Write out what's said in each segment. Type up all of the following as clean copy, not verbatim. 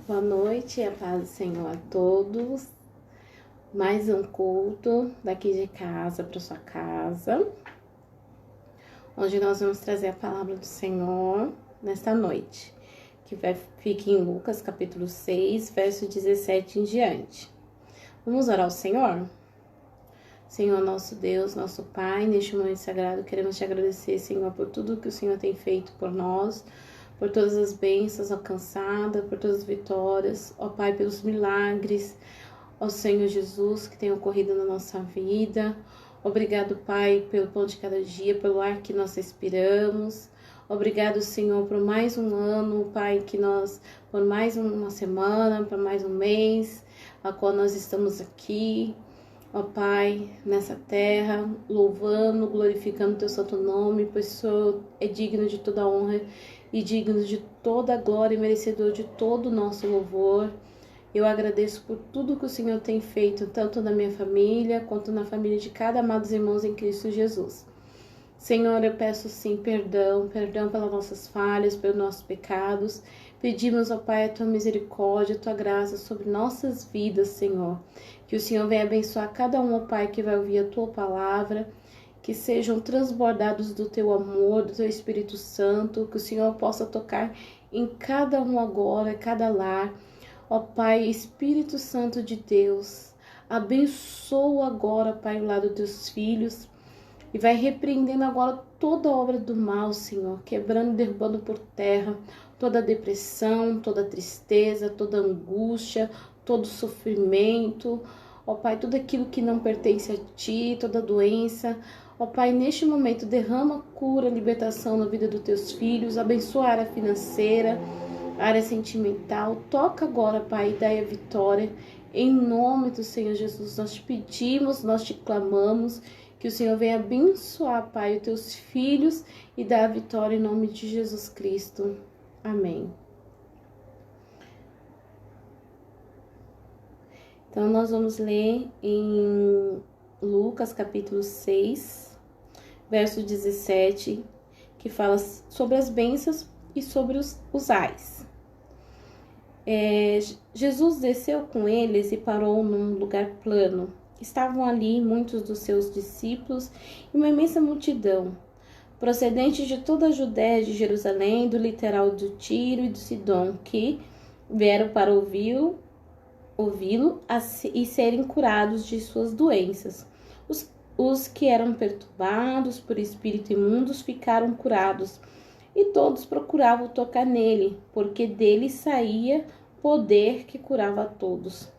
Boa noite, a paz do Senhor a todos. Mais um culto daqui de casa para sua casa, onde nós vamos trazer a palavra do Senhor nesta noite, que fica em Lucas capítulo 6, verso 17 em diante. Vamos orar ao Senhor? Senhor, nosso Deus, nosso Pai, neste momento sagrado, queremos te agradecer, Senhor, por tudo que o Senhor tem feito por nós, por todas as bênçãos alcançadas, por todas as vitórias, ó Pai, pelos milagres, ó Senhor Jesus, que tem ocorrido na nossa vida. Obrigado, Pai, pelo pão de cada dia, pelo ar que nós respiramos. Obrigado, Senhor, por mais um ano, Pai, por mais uma semana, por mais um mês, a qual nós estamos aqui, ó Pai, nessa terra, louvando, glorificando o Teu santo nome, pois o Senhor é digno de toda honra e digno de toda glória e merecedor de todo o nosso louvor. Eu agradeço por tudo que o Senhor tem feito, tanto na minha família, quanto na família de cada amado irmão em Cristo Jesus. Senhor, eu peço sim perdão pelas nossas falhas, pelos nossos pecados. Pedimos, ó Pai, a Tua misericórdia, a Tua graça sobre nossas vidas, Senhor. Que o Senhor venha abençoar cada um, ó Pai, que vai ouvir a Tua palavra, que sejam transbordados do Teu amor, do Teu Espírito Santo, que o Senhor possa tocar em cada um agora, cada lar. Ó Pai, Espírito Santo de Deus, abençoa agora, Pai, o lado dos Teus filhos, e vai repreendendo agora toda obra do mal, Senhor, quebrando e derrubando por terra toda depressão, toda tristeza, toda angústia, todo sofrimento, ó Pai, tudo aquilo que não pertence a Ti, toda doença. Ó Pai, neste momento derrama cura, libertação na vida dos Teus filhos, abençoa a área financeira, a área sentimental. Toca agora, Pai, e dai a vitória. Em nome do Senhor Jesus, nós te pedimos, nós te clamamos, que o Senhor venha abençoar, Pai, os Teus filhos e dar a vitória em nome de Jesus Cristo. Amém. Então, nós vamos ler em Lucas, capítulo 6, verso 17, que fala sobre as bênçãos e sobre os ais. Jesus desceu com eles e parou num lugar plano. Estavam ali muitos dos seus discípulos e uma imensa multidão, procedente de toda a Judéia, de Jerusalém, do litoral do Tiro e do Sidom, que vieram para ouvi-lo e serem curados de suas doenças. Os que eram perturbados por espírito imundos ficaram curados, e todos procuravam tocar nele, porque dele saía poder que curava a todos.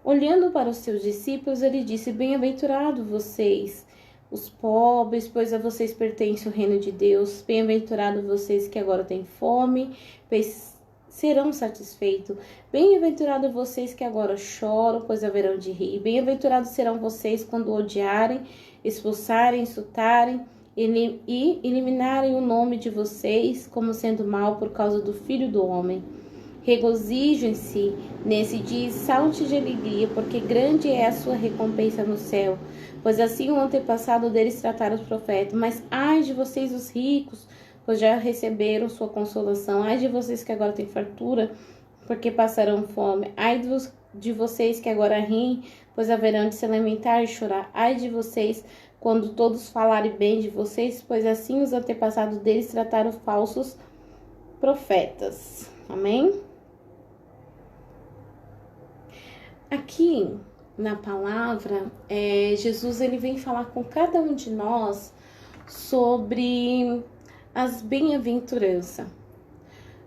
Olhando para os seus discípulos, ele disse: Bem-aventurados vocês, os pobres, pois a vocês pertence o reino de Deus. Bem-aventurados vocês que agora têm fome, pois serão satisfeitos. Bem-aventurados vocês que agora choram, pois haverão de rir. Bem-aventurados serão vocês quando odiarem, expulsarem, insultarem e eliminarem o nome de vocês como sendo mal por causa do Filho do Homem. Regozijem-se nesse dia e salte de alegria, porque grande é a sua recompensa no céu, pois assim o antepassado deles trataram os profetas. Mas ai de vocês os ricos, pois já receberam sua consolação. Ai de vocês que agora têm fartura, porque passarão fome. Ai de vocês que agora riem, pois haverão de se lamentar e chorar. Ai de vocês quando todos falarem bem de vocês, pois assim os antepassados deles trataram os falsos profetas. Amém? Aqui na palavra, Jesus ele vem falar com cada um de nós sobre as bem-aventuranças.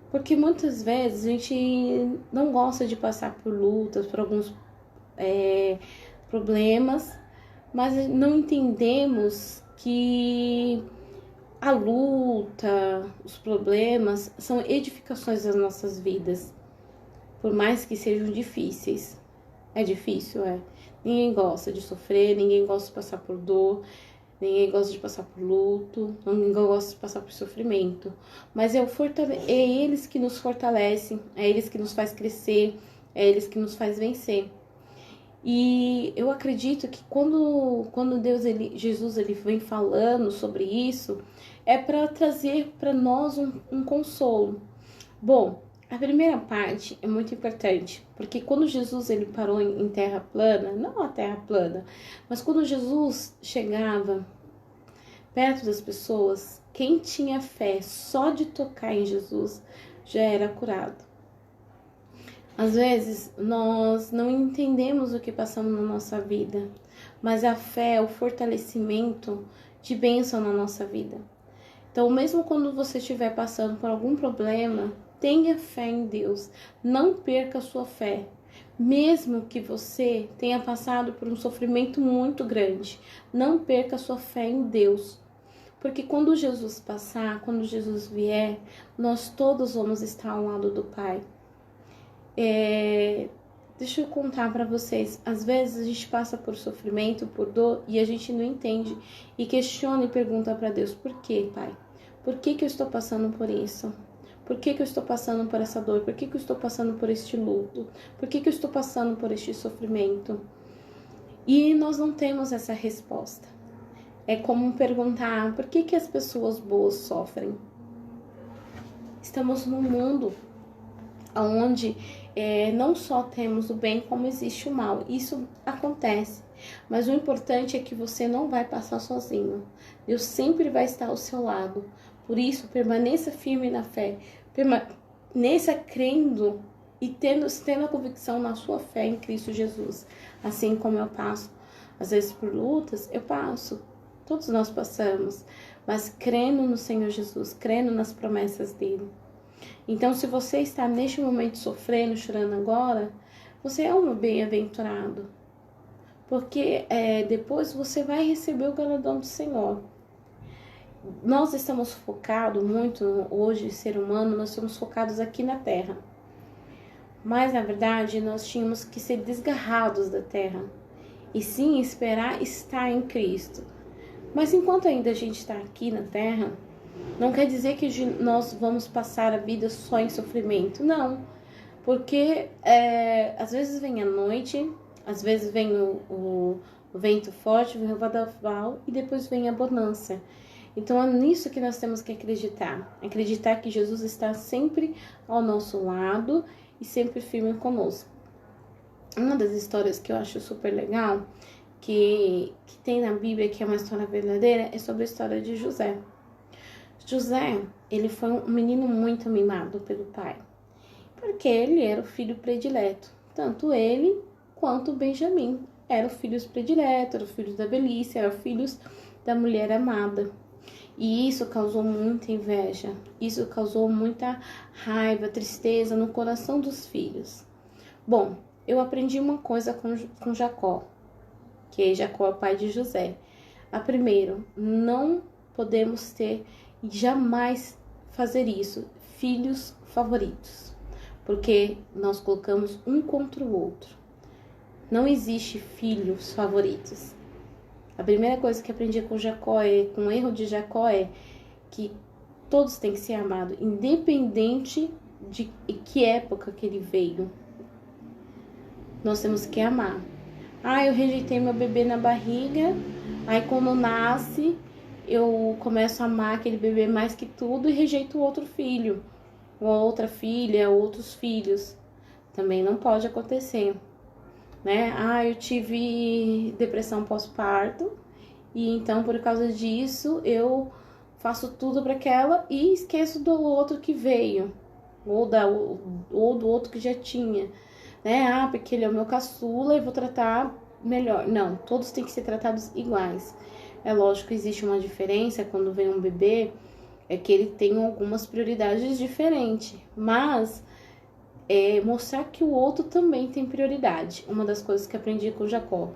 Porque muitas vezes a gente não gosta de passar por lutas, por alguns problemas, mas não entendemos que a luta, os problemas são edificações das nossas vidas, por mais que sejam difíceis. É difícil, é. Ninguém gosta de sofrer, ninguém gosta de passar por dor, ninguém gosta de passar por luto, ninguém gosta de passar por sofrimento. Mas é eles que nos fortalecem, é eles que nos faz crescer, é eles que nos faz vencer. E eu acredito que quando Jesus vem falando sobre isso, é para trazer para nós um consolo. Bom, A primeira parte é muito importante, porque quando Jesus ele parou em terra plana, não a terra plana, mas quando Jesus chegava perto das pessoas, quem tinha fé só de tocar em Jesus já era curado. Às vezes nós não entendemos o que passamos na nossa vida, mas a fé é o fortalecimento de bênção na nossa vida. Então, mesmo quando você estiver passando por algum problema, tenha fé em Deus, não perca a sua fé. Mesmo que você tenha passado por um sofrimento muito grande, não perca a sua fé em Deus. Porque quando Jesus passar, quando Jesus vier, nós todos vamos estar ao lado do Pai. Deixa eu contar para vocês, às vezes a gente passa por sofrimento, por dor e a gente não entende e questiona e pergunta para Deus: por que, Pai? Por que eu estou passando por isso? Por que eu estou passando por essa dor? Por que eu estou passando por este luto? Por que eu estou passando por este sofrimento? E nós não temos essa resposta. É como perguntar: por que as pessoas boas sofrem? Estamos num mundo onde não só temos o bem, como existe o mal. Isso acontece. Mas o importante é que você não vai passar sozinho. Deus sempre vai estar ao seu lado. Por isso, permaneça firme na fé. Permaneça crendo e tendo a convicção na sua fé em Cristo Jesus. Assim como eu passo, às vezes por lutas, eu passo. Todos nós passamos. Mas crendo no Senhor Jesus, crendo nas promessas dele. Então, se você está neste momento sofrendo, chorando agora, você é um bem-aventurado. Porque depois você vai receber o galardão do Senhor. Nós estamos focados muito, hoje, ser humano, nós estamos focados aqui na Terra. Mas, na verdade, nós tínhamos que ser desgarrados da Terra. E sim, esperar estar em Cristo. Mas enquanto ainda a gente está aqui na Terra, não quer dizer que nós vamos passar a vida só em sofrimento. Não. Porque às vezes vem a noite, às vezes vem o vento forte, vem o vendaval e depois vem a bonança. Então é nisso que nós temos que acreditar. Acreditar que Jesus está sempre ao nosso lado e sempre firme conosco. Uma das histórias que eu acho super legal, que tem na Bíblia, que é uma história verdadeira, é sobre a história de José. José, ele foi um menino muito mimado pelo pai, porque ele era o filho predileto. Tanto ele quanto Benjamim eram filhos prediletos, eram filhos da velhice, eram filhos da mulher amada. E isso causou muita inveja, isso causou muita raiva, tristeza no coração dos filhos. Bom, eu aprendi uma coisa com Jacó, que Jacó é o pai de José. A primeiro, não podemos ter e jamais fazer isso, filhos favoritos, porque nós colocamos um contra o outro. Não existe filhos favoritos. A primeira coisa que aprendi com Jacó, com o erro de Jacó, é que todos têm que ser amados, independente de que época que ele veio. Nós temos que amar. Eu rejeitei meu bebê na barriga, aí quando nasce, eu começo a amar aquele bebê mais que tudo e rejeito o outro filho, ou outra filha, outros filhos. Também não pode acontecer, né? Eu tive depressão pós-parto e então por causa disso eu faço tudo para aquela e esqueço do outro que veio, ou do outro que já tinha, né? Porque ele é o meu caçula e vou tratar melhor. Não, todos têm que ser tratados iguais. É lógico que existe uma diferença quando vem um bebê, é que ele tem algumas prioridades diferentes, mas mostrar que o outro também tem prioridade. Uma das coisas que aprendi com Jacó.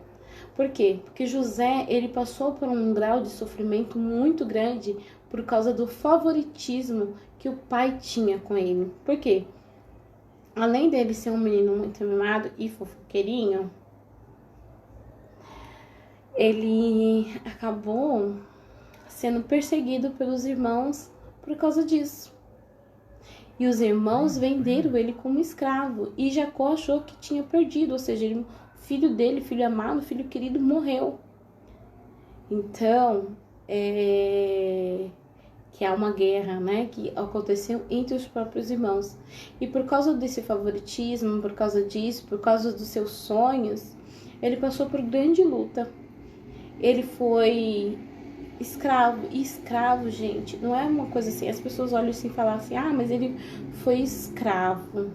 Por quê? Porque José, ele passou por um grau de sofrimento muito grande por causa do favoritismo que o pai tinha com ele. Por quê? Além dele ser um menino muito mimado e fofoqueirinho, ele acabou sendo perseguido pelos irmãos por causa disso. E os irmãos venderam ele como escravo. E Jacó achou que tinha perdido, ou seja, o filho dele, filho amado, filho querido, morreu. Então, que há uma guerra, né, que aconteceu entre os próprios irmãos. E por causa desse favoritismo, por causa disso, por causa dos seus sonhos, ele passou por grande luta. Ele foi escravo. E escravo, gente, não é uma coisa assim, as pessoas olham assim e falam assim, ah, mas ele foi escravo.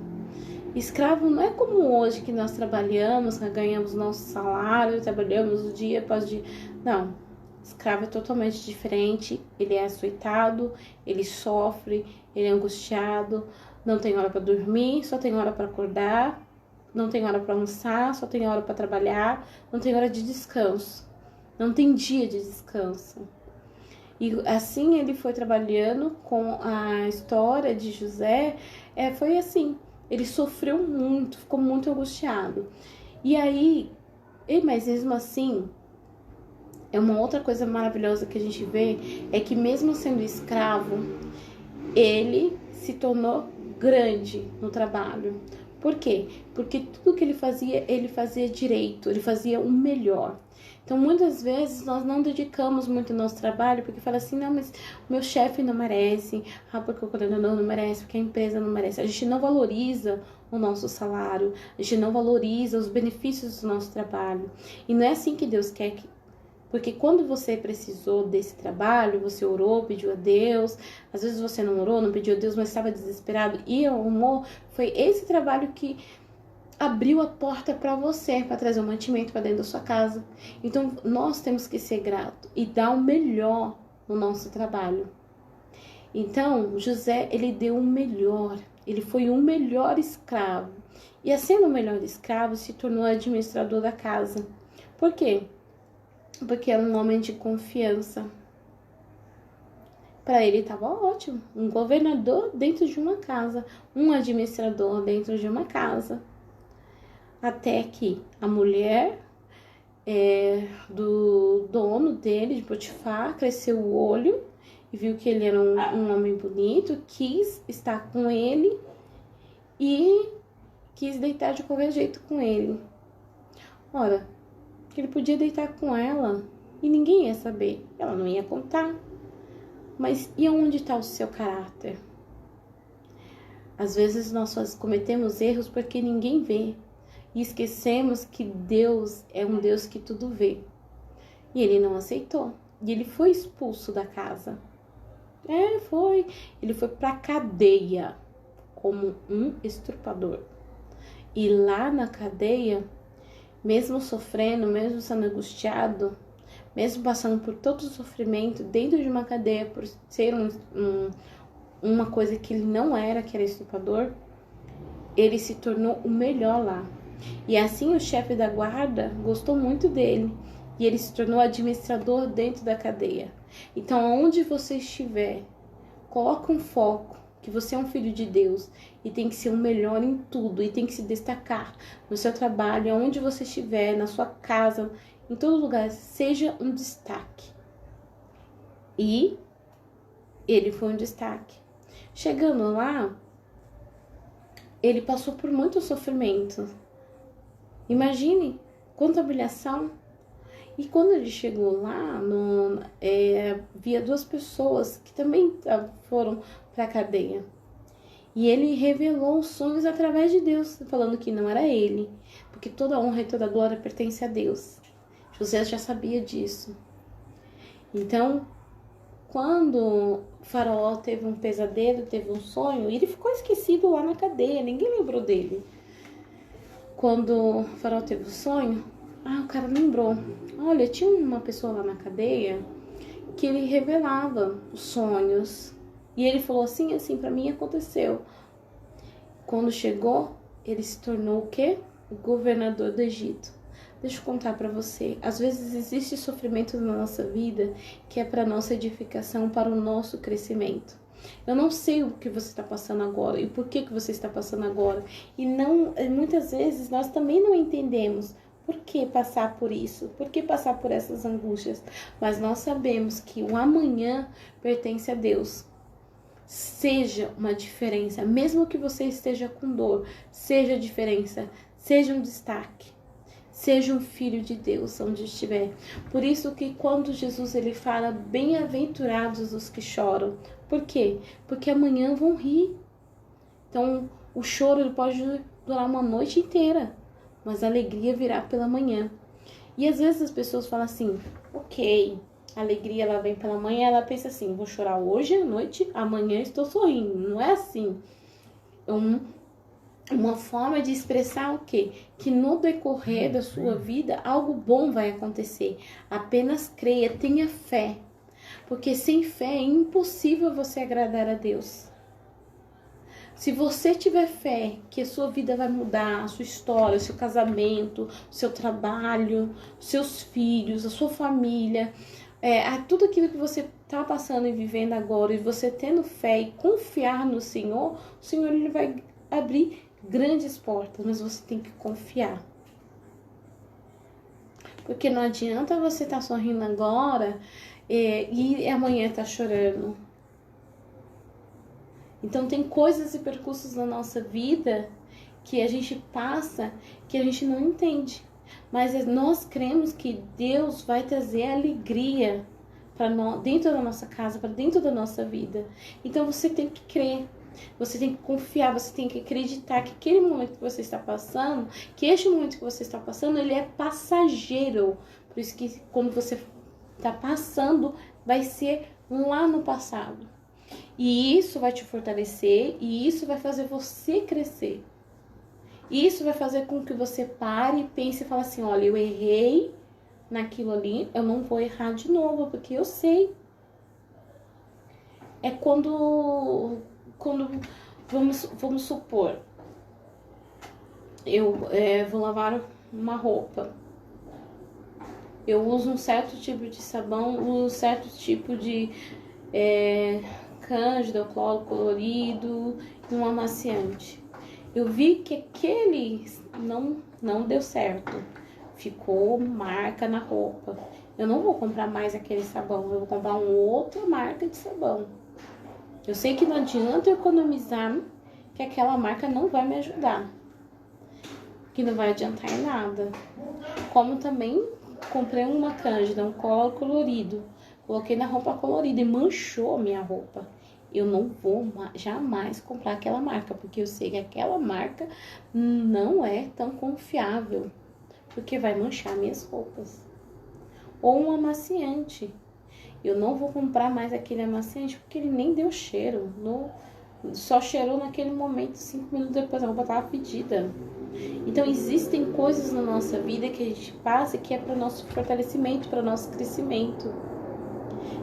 Escravo não é como hoje, que nós trabalhamos, ganhamos nosso salário, trabalhamos o dia após dia. Não, escravo é totalmente diferente. Ele é açoitado, ele sofre, ele é angustiado, não tem hora para dormir, só tem hora para acordar, não tem hora para almoçar, só tem hora para trabalhar, não tem hora de descanso, não tem dia de descanso. E assim ele foi trabalhando com a história de José, foi assim. Ele sofreu muito, ficou muito angustiado. E aí, mas mesmo assim, é uma outra coisa maravilhosa que a gente vê, é que mesmo sendo escravo, ele se tornou grande no trabalho. Por quê? Porque tudo que ele fazia direito, ele fazia o melhor. Então, muitas vezes, nós não dedicamos muito o nosso trabalho, porque fala assim, não, mas o meu chefe não merece, porque o coordenador não merece, porque a empresa não merece. A gente não valoriza o nosso salário, a gente não valoriza os benefícios do nosso trabalho. E não é assim que Deus quer que... Porque quando você precisou desse trabalho, você orou, pediu a Deus, às vezes você não orou, não pediu a Deus, mas estava desesperado e amor, foi esse trabalho que abriu a porta para você, para trazer um mantimento para dentro da sua casa. Então, nós temos que ser gratos e dar o melhor no nosso trabalho. Então, José, ele deu o melhor. Ele foi o melhor escravo. E, sendo o melhor escravo, se tornou administrador da casa. Por quê? Porque era um homem de confiança. Para ele estava ótimo. Um governador dentro de uma casa. Um administrador dentro de uma casa. Até que a mulher do dono dele, de Potifar, cresceu o olho e viu que ele era um homem bonito, quis estar com ele e quis deitar de qualquer jeito com ele. Ora, que ele podia deitar com ela e ninguém ia saber, ela não ia contar. Mas e onde está o seu caráter? Às vezes nós cometemos erros porque ninguém vê. E esquecemos que Deus é um Deus que tudo vê. E ele não aceitou. E ele foi expulso da casa. Foi. Ele foi pra cadeia como um estrupador. E lá na cadeia, mesmo sofrendo, mesmo sendo angustiado, mesmo passando por todo o sofrimento dentro de uma cadeia, por ser uma coisa que ele não era, que era estrupador, ele se tornou o melhor lá. E assim o chefe da guarda gostou muito dele e ele se tornou administrador dentro da cadeia. Então, onde você estiver, coloque um foco, que você é um filho de Deus e tem que ser o melhor em tudo e tem que se destacar no seu trabalho, onde você estiver, na sua casa, em todo lugar, seja um destaque. E ele foi um destaque. Chegando lá, ele passou por muito sofrimento. Imagine quanta humilhação. E quando ele chegou lá, via duas pessoas que também foram para a cadeia. E ele revelou os sonhos através de Deus, falando que não era ele, porque toda honra e toda glória pertence a Deus. José já sabia disso. Então, quando o faraó teve um pesadelo, teve um sonho, ele ficou esquecido lá na cadeia, ninguém lembrou dele. Quando o faraó teve o sonho, o cara lembrou. Olha, tinha uma pessoa lá na cadeia que ele revelava os sonhos. E ele falou assim, pra mim aconteceu. Quando chegou, ele se tornou o quê? O governador do Egito. Deixa eu contar pra você. Às vezes existe sofrimento na nossa vida que é para nossa edificação, para o nosso crescimento. Eu não sei o que você está passando agora e por que você está passando agora. E muitas vezes nós também não entendemos por que passar por isso, por que passar por essas angústias. Mas nós sabemos que o amanhã pertence a Deus. Seja uma diferença, mesmo que você esteja com dor, seja a diferença, seja um destaque. Seja um filho de Deus onde estiver. Por isso que quando Jesus ele fala, bem-aventurados os que choram, Por quê? Porque amanhã vão rir. Então, o choro ele pode durar uma noite inteira, mas a alegria virá pela manhã. E às vezes as pessoas falam assim, ok, a alegria ela vem pela manhã, ela pensa assim, vou chorar hoje à noite, amanhã estou sorrindo. Não é assim. É uma forma de expressar o quê? Que no decorrer da sua vida, algo bom vai acontecer. Apenas creia, tenha fé. Porque sem fé é impossível você agradar a Deus. Se você tiver fé que a sua vida vai mudar, a sua história, o seu casamento, o seu trabalho, os seus filhos, a sua família, tudo aquilo que você está passando e vivendo agora, e você tendo fé e confiar no Senhor, o Senhor ele vai abrir grandes portas, mas você tem que confiar. Porque não adianta você estar sorrindo agora e amanhã estar chorando. Então tem coisas e percursos na nossa vida que a gente passa que a gente não entende. Mas nós cremos que Deus vai trazer alegria para nós, dentro da nossa casa, para dentro da nossa vida. Então você tem que crer, você tem que confiar, você tem que acreditar que aquele momento que você está passando, que este momento que você está passando, ele é passageiro. Por isso que quando você está passando, vai ser lá no passado. E isso vai te fortalecer, e isso vai fazer você crescer. E isso vai fazer com que você pare, pense e fale assim, olha, eu errei naquilo ali, eu não vou errar de novo, porque eu sei. É quando vamos supor, eu vou lavar uma roupa. Eu uso um certo tipo de sabão, uso um certo tipo de cândida, cloro colorido e um amaciante. Eu vi que aquele não deu certo. Ficou marca na roupa. Eu não vou comprar mais aquele sabão, eu vou comprar uma outra marca de sabão. Eu sei que não adianta eu economizar, que aquela marca não vai me ajudar. Que não vai adiantar em nada. Como também comprei uma cândida, um cloro colorido. Coloquei na roupa colorida e manchou a minha roupa. Eu não vou jamais comprar aquela marca, porque eu sei que aquela marca não é tão confiável, porque vai manchar minhas roupas. Ou um amaciante. Eu não vou comprar mais aquele amaciante, porque ele nem deu cheiro. Só cheirou naquele momento, 5 minutos depois a roupa estava fedida. Então existem coisas na nossa vida que a gente passa que é para o nosso fortalecimento, para o nosso crescimento.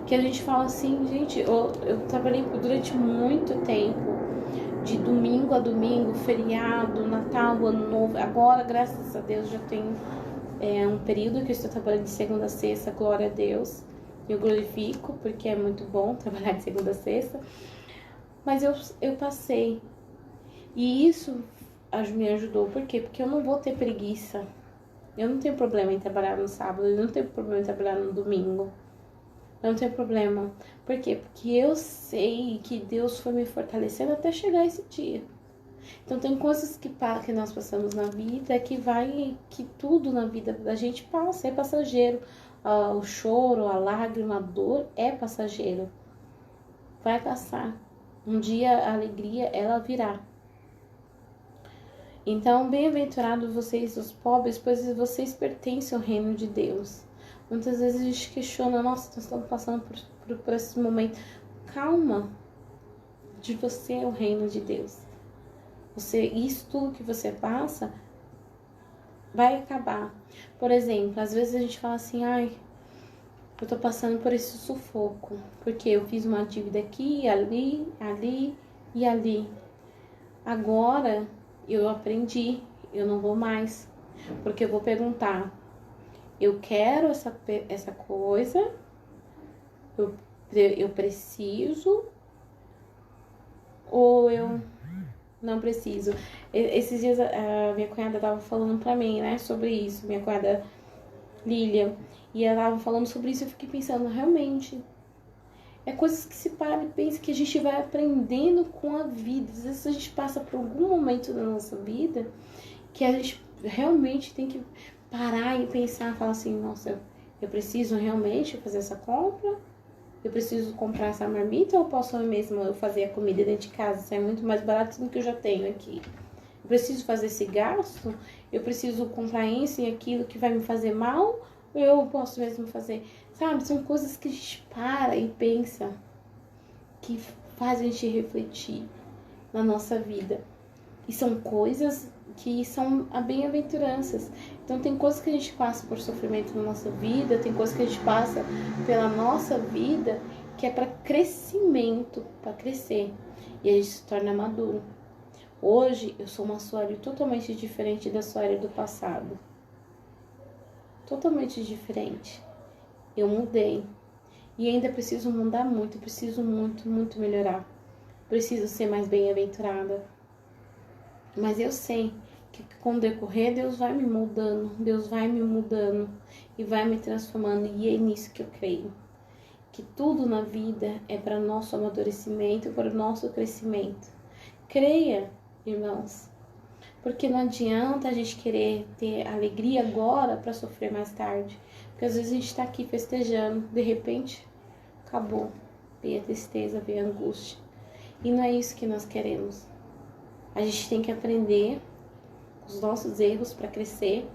Que a gente fala assim, gente, eu trabalhei durante muito tempo, de domingo a domingo, feriado, Natal, Ano Novo. Agora, graças a Deus, já tenho um período que eu estou trabalhando de segunda a sexta, glória a Deus. Eu glorifico, porque é muito bom trabalhar de segunda a sexta. Mas eu passei. E isso me ajudou. Por quê? Porque eu não vou ter preguiça. Eu não tenho problema em trabalhar no sábado, eu não tenho problema em trabalhar no domingo. Não tem problema. Por quê? Porque eu sei que Deus foi me fortalecendo até chegar esse dia. Então tem coisas que nós passamos na vida que tudo na vida da gente passa, é passageiro. O choro, a lágrima, a dor é passageiro. Vai passar. Um dia a alegria, ela virá. Então, bem-aventurados vocês, os pobres, pois vocês pertencem ao reino de Deus. Muitas vezes a gente questiona, nossa, nós estamos passando por esse momento. Calma, de você é o reino de Deus. Isso tudo que você passa vai acabar. Por exemplo, às vezes a gente fala assim, ai, eu tô passando por esse sufoco, porque eu fiz uma dívida aqui, ali e ali. Agora eu aprendi, eu não vou mais, porque eu vou perguntar, eu quero essa coisa, eu preciso ou eu não preciso. Esses dias a minha cunhada tava falando pra mim, né, sobre isso, minha cunhada Lília, e ela tava falando sobre isso e eu fiquei pensando, realmente, é coisas que se para e pensa que a gente vai aprendendo com a vida. Às vezes a gente passa por algum momento da nossa vida que a gente realmente tem que parar e pensar, falar assim, nossa, eu preciso realmente fazer essa compra? Eu preciso comprar essa marmita ou posso eu mesma fazer a comida dentro de casa? Isso é muito mais barato do que eu já tenho aqui. Eu preciso fazer esse gasto? Eu preciso comprar isso e aquilo que vai me fazer mal? Ou eu posso mesmo fazer? Sabe, são coisas que a gente para e pensa, que faz a gente refletir na nossa vida. E são coisas que são bem-aventuranças. Então tem coisas que a gente passa por sofrimento na nossa vida, tem coisas que a gente passa pela nossa vida que é para crescimento, para crescer. E a gente se torna maduro. Hoje eu sou uma Sueli totalmente diferente da Sueli do passado. Totalmente diferente. Eu mudei. E ainda preciso mudar muito, preciso muito melhorar. Preciso ser mais bem-aventurada. Mas eu sei que com o decorrer Deus vai me moldando, Deus vai me mudando e vai me transformando. E é nisso que eu creio. Que tudo na vida é para nosso amadurecimento, para o nosso crescimento. Creia, irmãos. Porque não adianta a gente querer ter alegria agora para sofrer mais tarde. Porque às vezes a gente está aqui festejando, de repente acabou. Veio a tristeza, veio a angústia. E não é isso que nós queremos. A gente tem que aprender os nossos erros para crescer.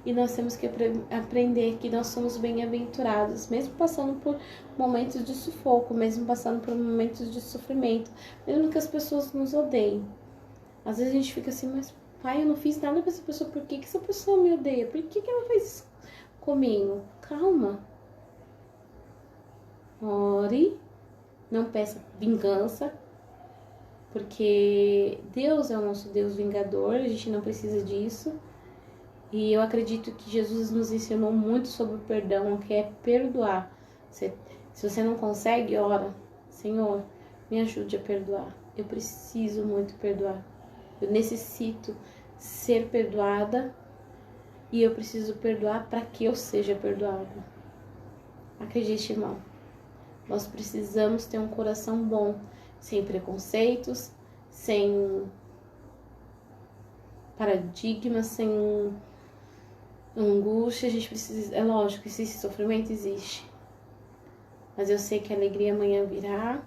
E nós temos que aprender que nós somos bem-aventurados, mesmo passando por momentos de sufoco, mesmo passando por momentos de sofrimento, mesmo que as pessoas nos odeiem. Às vezes a gente fica assim, mas pai, eu não fiz nada para essa pessoa, por que essa pessoa me odeia? Por que ela fez isso comigo? Calma. Ore, não peça vingança, porque Deus é o nosso Deus vingador, a gente não precisa disso. E eu acredito que Jesus nos ensinou muito sobre o perdão, que é perdoar. Se você não consegue, ora, Senhor, me ajude a perdoar. Eu preciso muito perdoar. Eu necessito ser perdoada e eu preciso perdoar para que eu seja perdoada. Acredite, irmão. Nós precisamos ter um coração bom, sem preconceitos, sem paradigmas, sem angústia. A gente precisa, é lógico que esse sofrimento existe, mas eu sei que a alegria amanhã virá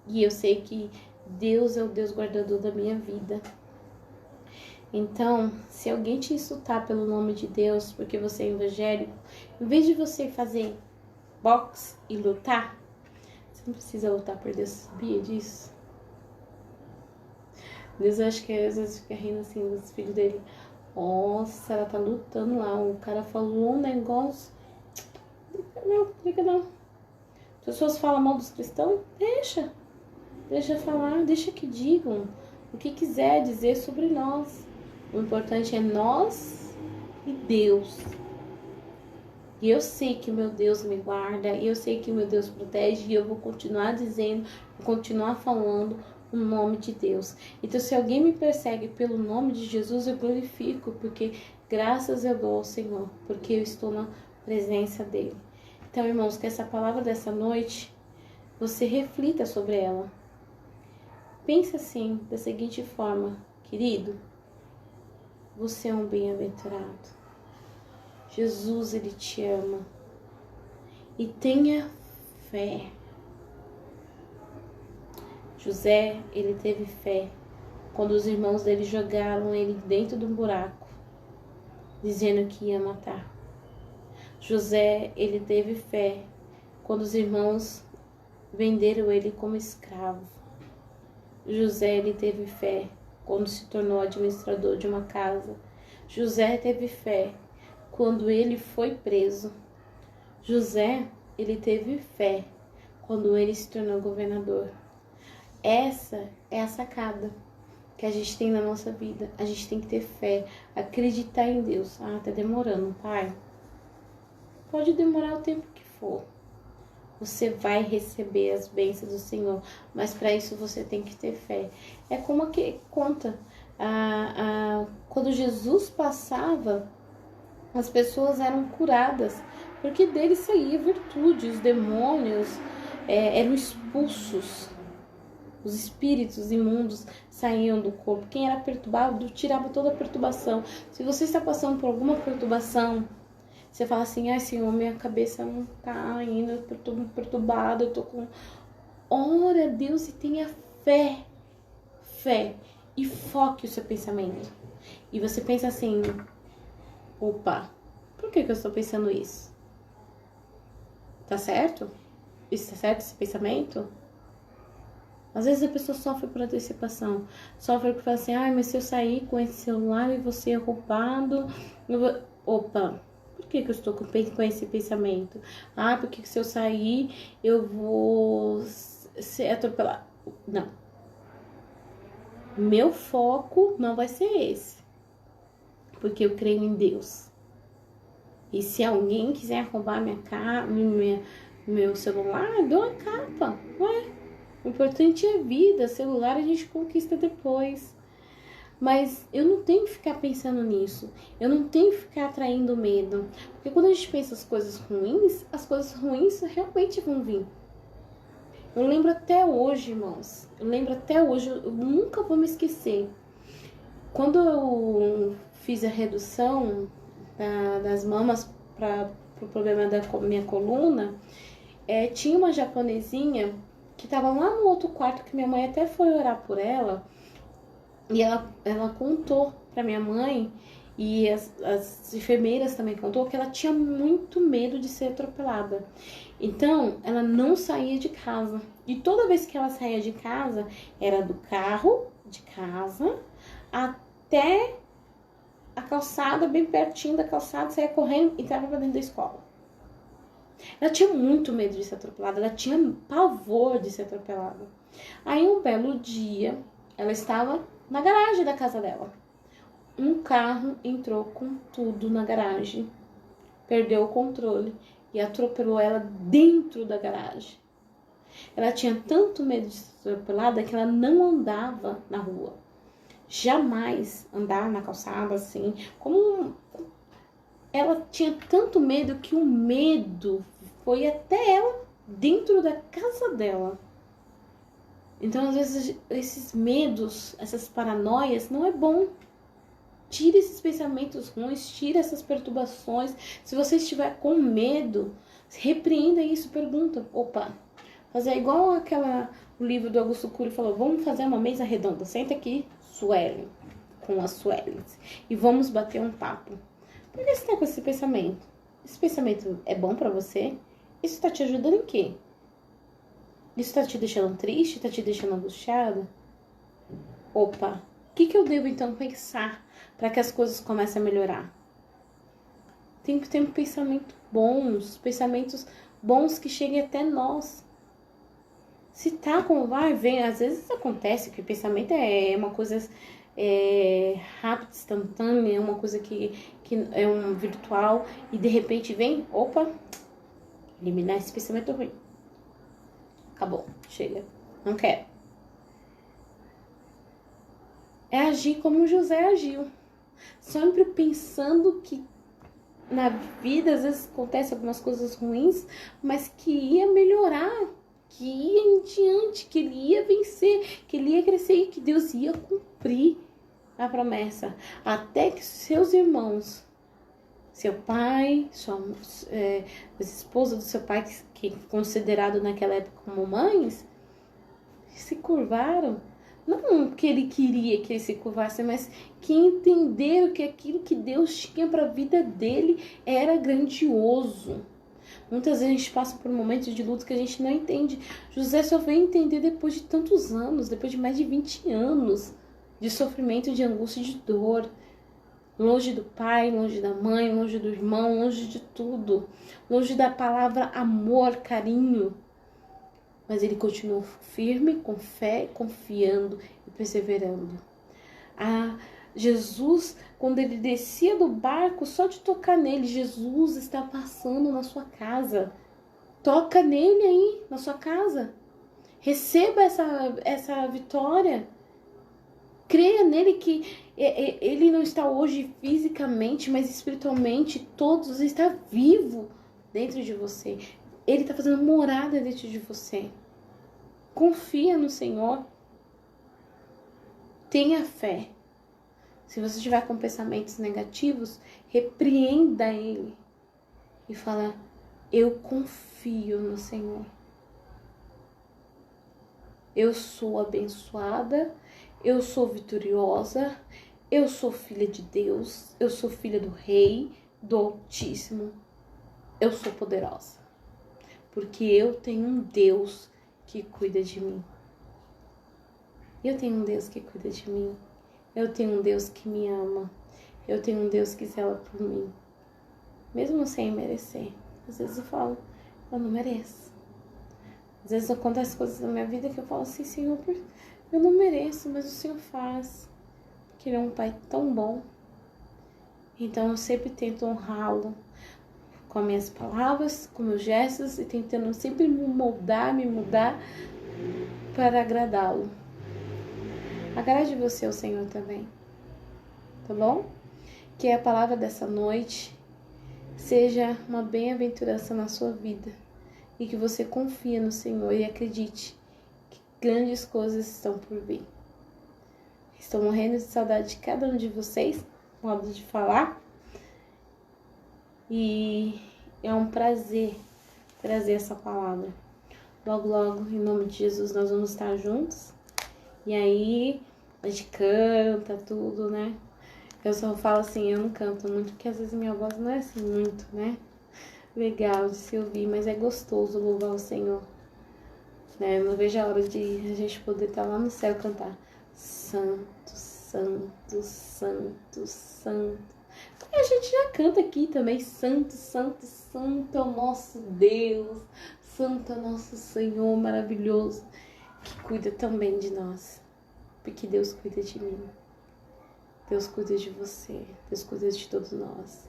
e eu sei que Deus é o Deus guardador da minha vida. Então, se alguém te insultar pelo nome de Deus porque você é evangélico, em vez de você fazer boxe e lutar, você não precisa lutar por Deus, sabia disso? Deus, eu acho que às vezes fica rindo assim dos filhos dele. Nossa, ela tá lutando lá. O cara falou um negócio. Não, liga não. As pessoas falam mal dos cristãos? Deixa falar, deixa que digam o que quiser dizer sobre nós. O importante é nós e Deus. E eu sei que o meu Deus me guarda, e eu sei que o meu Deus protege, e eu vou continuar dizendo, vou continuar falando o nome de Deus. Então, se alguém me persegue pelo nome de Jesus, eu glorifico, porque graças eu dou ao Senhor, porque eu estou na presença dele. Então, irmãos, que essa palavra dessa noite, você reflita sobre ela. Pensa assim, da seguinte forma, querido, você é um bem-aventurado. Jesus, ele te ama. E tenha fé. José, ele teve fé quando os irmãos dele jogaram ele dentro de um buraco, dizendo que ia matar. José, ele teve fé quando os irmãos venderam ele como escravo. José, ele teve fé quando se tornou administrador de uma casa. José teve fé quando ele foi preso. José, ele teve fé quando ele se tornou governador. Essa é a sacada que a gente tem na nossa vida. A gente tem que ter fé, acreditar em Deus. Ah, tá demorando, pai. Pode demorar o tempo que for. Você vai receber as bênçãos do Senhor, mas para isso você tem que ter fé. É como que conta, quando Jesus passava, as pessoas eram curadas, porque dele saía virtude, os demônios eram expulsos, os espíritos imundos saíam do corpo. Quem era perturbado tirava toda a perturbação. Se você está passando por alguma perturbação, Você fala assim, ai Senhor, minha cabeça não tá indo, eu tô perturbada, eu tô com... Ora a Deus e tenha fé. Fé. E foque o seu pensamento. E você pensa assim, opa, por que eu estou pensando isso? Tá certo? Isso tá certo, esse pensamento? Às vezes a pessoa sofre por antecipação. Sofre porque fala assim, ai, mas se eu sair com esse celular e você é roubado, eu vou... Opa, por que eu estou com esse pensamento? Ah, porque se eu sair, eu vou ser atropelado. Não. Meu foco não vai ser esse. Porque eu creio em Deus. E se alguém quiser roubar meu celular, eu dou a capa. Ué, o importante é a vida. Celular a gente conquista depois. Mas eu não tenho que ficar pensando nisso. Eu não tenho que ficar atraindo medo. Porque quando a gente pensa as coisas ruins realmente vão vir. Eu lembro até hoje, irmãos. Eu nunca vou me esquecer. Quando eu fiz a redução das mamas para o problema da minha coluna, tinha uma japonesinha que estava lá no outro quarto, que minha mãe até foi orar por ela, e ela contou para minha mãe, e as enfermeiras também contou, que ela tinha muito medo de ser atropelada. Então, ela não saía de casa. E toda vez que ela saía de casa, era do carro de casa até a calçada, bem pertinho da calçada, saía correndo e entrava pra dentro da escola. Ela tinha muito medo de ser atropelada, ela tinha pavor de ser atropelada. Aí um belo dia, ela estava na garagem da casa dela. Um carro entrou com tudo na garagem, perdeu o controle e atropelou ela dentro da garagem. Ela tinha tanto medo de ser atropelada que ela não andava na rua. Jamais andar na calçada assim. Ela tinha tanto medo que o medo foi até ela dentro da casa dela. Então, às vezes, esses medos, essas paranoias, não é bom. Tire esses pensamentos ruins, tire essas perturbações. Se você estiver com medo, repreenda isso, pergunta. Opa, fazer igual o livro do Augusto Cury falou, vamos fazer uma mesa redonda. Senta aqui, Suelen, com as Suelens, e vamos bater um papo. Por que você tá com esse pensamento? Esse pensamento é bom pra você? Isso tá te ajudando em quê? Isso tá te deixando triste? Tá te deixando angustiado? Opa, o que eu devo então pensar para que as coisas comecem a melhorar? Tem que ter pensamentos bons que cheguem até nós. Se tá com vai, vem, às vezes acontece que o pensamento é uma coisa rápida, instantânea, é uma coisa que é um virtual e de repente vem, opa, eliminar esse pensamento ruim. Acabou, chega, não quero. É agir como José agiu, sempre pensando que na vida às vezes acontece algumas coisas ruins, mas que ia melhorar, que ia em diante, que ele ia vencer, que ele ia crescer e que Deus ia cumprir a promessa. Até que seus irmãos, seu pai, a esposa do seu pai, que considerado naquela época como mães, se curvaram. Não que ele queria que ele se curvasse, mas que entenderam que aquilo que Deus tinha para a vida dele era grandioso. Muitas vezes a gente passa por momentos de luta que a gente não entende. José só veio entender depois de tantos anos, depois de mais de 20 anos de sofrimento, de angústia e de dor. Longe do pai, longe da mãe, longe do irmão, longe de tudo. Longe da palavra amor, carinho. Mas ele continuou firme, com fé, confiando e perseverando. Jesus, quando ele descia do barco, só de tocar nele, Jesus está passando na sua casa. Toca nele aí, na sua casa. Receba essa vitória. Creia nele que ele não está hoje fisicamente, mas espiritualmente, todos está vivo dentro de você. Ele está fazendo morada dentro de você. Confia no Senhor. Tenha fé. Se você estiver com pensamentos negativos, repreenda ele. e fala: eu confio no Senhor. Eu sou abençoada, eu sou vitoriosa, eu sou filha de Deus, eu sou filha do Rei, do Altíssimo. Eu sou poderosa, porque eu tenho um Deus que cuida de mim. Eu tenho um Deus que cuida de mim. Eu tenho um Deus que me ama. Eu tenho um Deus que zela por mim, mesmo sem merecer. Às vezes eu falo: eu não mereço. Às vezes acontecem coisas na minha vida que eu falo assim: Senhor, eu não mereço, mas o Senhor faz. Porque Ele é um Pai tão bom. Então eu sempre tento honrá-lo com as minhas palavras, com meus gestos, e tentando sempre me mudar para agradá-lo. Agrade você ao Senhor também, tá bom? Que a palavra dessa noite seja uma bem-aventurança na sua vida e que você confie no Senhor e acredite que grandes coisas estão por vir. Estou morrendo de saudade de cada um de vocês, modo de falar, e é um prazer trazer essa palavra. Logo, logo, em nome de Jesus, nós vamos estar juntos. E aí, a gente canta tudo, né? Eu só falo assim, eu não canto muito, porque às vezes minha voz não é assim muito, né? Legal de se ouvir, mas é gostoso louvar o Senhor. Né? Eu não vejo a hora de a gente poder estar lá no céu cantar: Santo, Santo, Santo, Santo. E a gente já canta aqui também: Santo, Santo, Santo é o nosso Deus. Santo é o nosso Senhor maravilhoso, que cuida também de nós. Porque Deus cuida de mim. Deus cuida de você. Deus cuida de todos nós.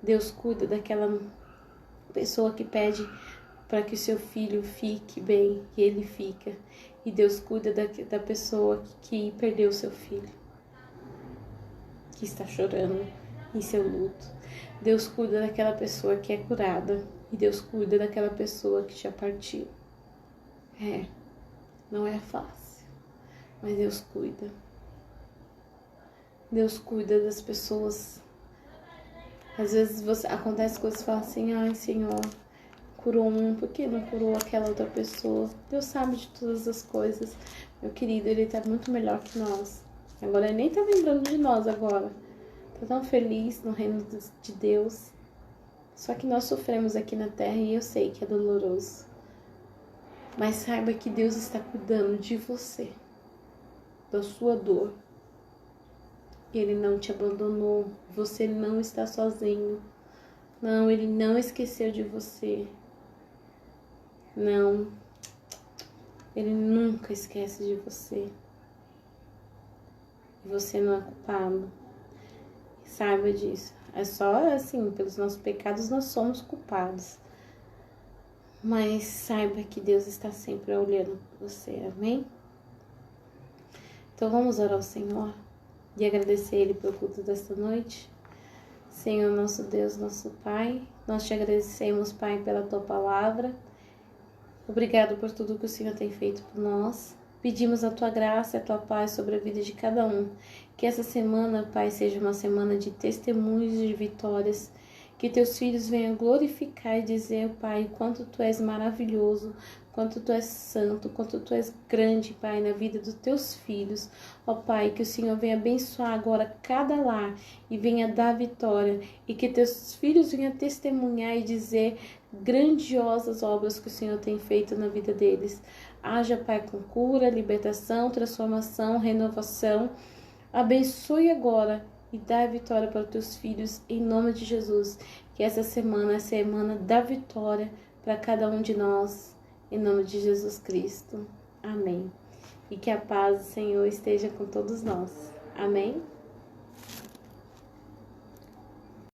Deus cuida daquela pessoa que pede para que o seu filho fique bem, e ele fica. E Deus cuida da pessoa que perdeu o seu filho, que está chorando em seu luto. Deus cuida daquela pessoa que é curada. E Deus cuida daquela pessoa que já partiu. Não é fácil, mas Deus cuida. Deus cuida das pessoas. Às vezes acontece coisas e fala assim: ai, Senhor, curou um, por que não curou aquela outra pessoa? Deus sabe de todas as coisas. Meu querido, Ele tá muito melhor que nós. Agora Ele nem tá lembrando de nós agora. Tá tão feliz no reino de Deus. Só que nós sofremos aqui na terra e eu sei que é doloroso. Mas saiba que Deus está cuidando de você, da sua dor. Ele não te abandonou, você não está sozinho. Não, Ele não esqueceu de você. Não, Ele nunca esquece de você. E você não é culpado. Saiba disso. É só assim, pelos nossos pecados nós somos culpados. Mas saiba que Deus está sempre olhando por você, amém? Então vamos orar ao Senhor e agradecer Ele pelo culto desta noite. Senhor, nosso Deus, nosso Pai, nós te agradecemos, Pai, pela Tua palavra. Obrigado por tudo que o Senhor tem feito por nós. Pedimos a Tua graça e a Tua paz sobre a vida de cada um. Que essa semana, Pai, seja uma semana de testemunhos e de vitórias. Que Teus filhos venham glorificar e dizer, Pai, quanto Tu és maravilhoso, quanto Tu és santo, quanto Tu és grande, Pai, na vida dos Teus filhos. Ó Pai, que o Senhor venha abençoar agora cada lar e venha dar vitória. E que Teus filhos venham testemunhar e dizer grandiosas obras que o Senhor tem feito na vida deles. Haja, Pai, com cura, libertação, transformação, renovação. Abençoe agora e dá a vitória para os teus filhos, em nome de Jesus. Que essa semana é a semana da vitória para cada um de nós, em nome de Jesus Cristo. Amém. E que a paz do Senhor esteja com todos nós. Amém.